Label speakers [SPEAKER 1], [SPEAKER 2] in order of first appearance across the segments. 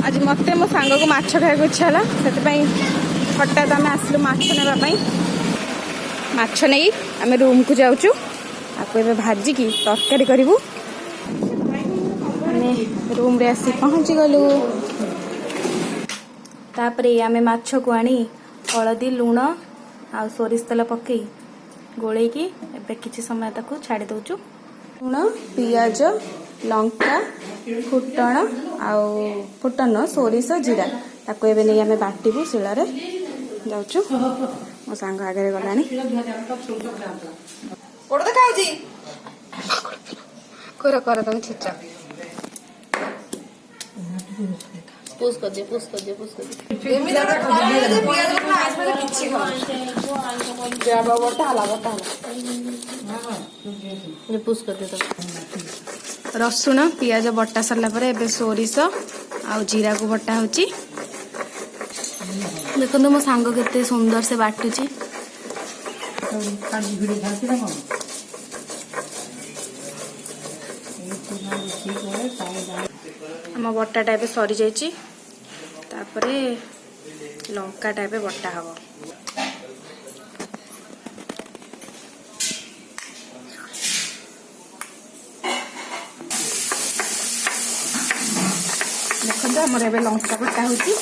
[SPEAKER 1] आज मत मो सांग को माछ खाया इच्छा है से हठात आम आसलु माछ नापी माछ नहीं आम रूम को जाऊँ आपको भाजिकी तरकारी करूँ रूम रे आसी पहुँची गलु तापरे आम माछ को आनी हलदी लुण आ सोरिष तेल पकई गोलेकी एबे किछि समय ताकू छाड़ी दउचु लुण पियाज लंका फुटण आउ फुटण सोरिष जीरा ताकू एबे नहीं आम बाटिबू शिଳରେ जाउचु मो सांग आगे गलानी कोड़ देखाउजी कर कर तुम छिचा पुश कर दे पुश कर दे पुश कर दे एमी जरा खाए दे पियाज ना आसपास किछि खा जाबा बटा हला ये पुश कर दे तो रसुण पियाज बटा सरला परे एबे सोरिष आ जीरा को बटा होची देखो मो सांग केते सुंदर से बाटुची आम बटाटा ए सरी जाइए तापरे लंकाटा ए बटा हम देखो आमर ए लंका बटा होची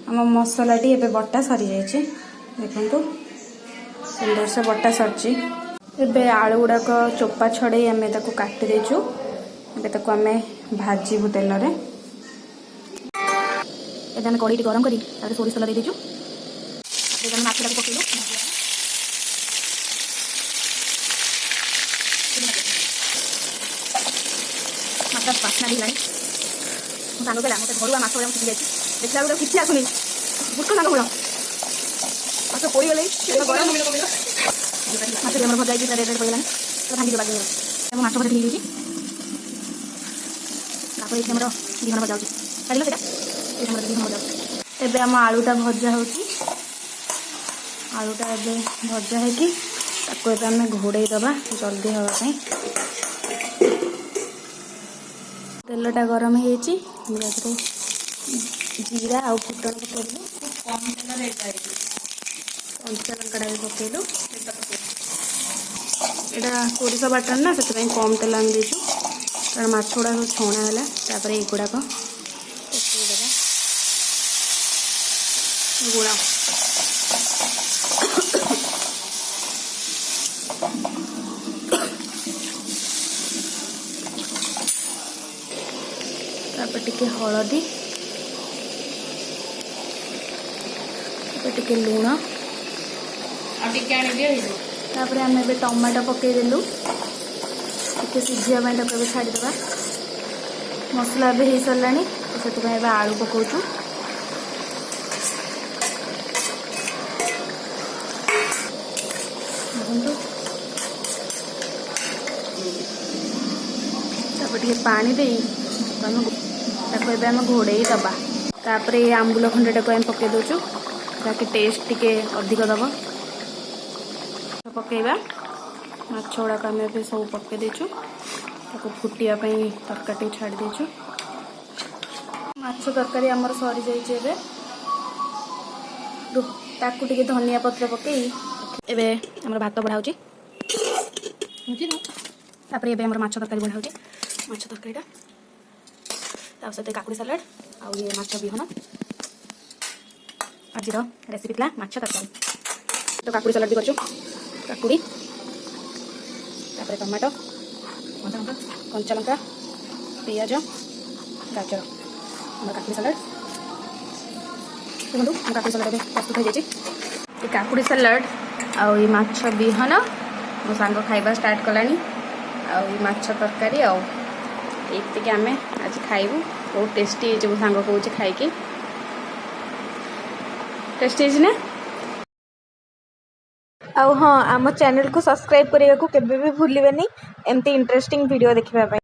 [SPEAKER 1] आम मसलाटी ए बटा सरी जाइए देखो सुंदर से बटा सरची एबे आलू गुड़ाक चोपा छड़े आम काटी देचु आम भाजबू तेल कड़ी गरम करी सोरिष तेल देचु माछ पकईलु माछ बास्ना भी है सांग कहला मत घर माछ शिखी जाए देखला बेला किसी आसुनी बुट सांग बोल माछ पड़ी गले माछ भजा रेड रेड पड़गलानी तो भांगी देवा माछ भजा ठीक होमर विहन भजा होगा विहन भजा एबे आम आलूटा भजा हो आलूटा ए भजा है आम घोड़े दबा जल्दी हाँपाई तेलटा गरम हो जीरा आ फुटण पकड़ू कंचा लंकाटा भी पकईलु यहाँ सोरिष बाटन ना से कम तेल आम देचु कारण माछ गुड़ा सब छणा है तापर युड़ाक पकईदेवा गुड़ा टिके हलदी टिके लुण तापर आम ए टमाटो पकईदेलु टे सिझापी छाड़ीदे मसला भी हो सारा तो से आलू पकाचु टे पानी दे घोड़े दबा तापर ये आंबुल खंडटा को पकई दौचु ताकि टेस्ट टिके अधिक दब पकईवा माछ गुड़ाक आम सब पकई देचु फुटापी तरकारी छाड़ी देचु माछ तरकारी आमर सरी जाइए ताकू टिके धनिया पत्र पकई एबे आमर भात बढ़ाऊँ तापर एबे आमर माछ तरकारी बढ़ाऊँ माछ तरकारीटा ताप सहित काकुड़ी सालाड आउ ये माछ विहन आज रेसिपी था माछ तरकारी तो काकुड़ी सालाड भी करछु काकुड़ी तापर टमाटो कंचा लंका पियाज गाजर आम काकुड़ी सालाड देखो काकुड़ी सालाड प्रस्तुत हो जाए काकुड़ी सालाड आउ ये माछ विहन मो सांग खाइबा स्टार्ट कलानी आउ ये माछ तरकारी आउ ये आम आज खाइबू बहुत टेस्टी है सांग कौच खाई टेस्टी है ना आउ हाँ आम चैनल को सब्सक्राइब करने को केबे भी भूलिबेनी एमती इंटरेस्टिंग वीडियो देखिबा।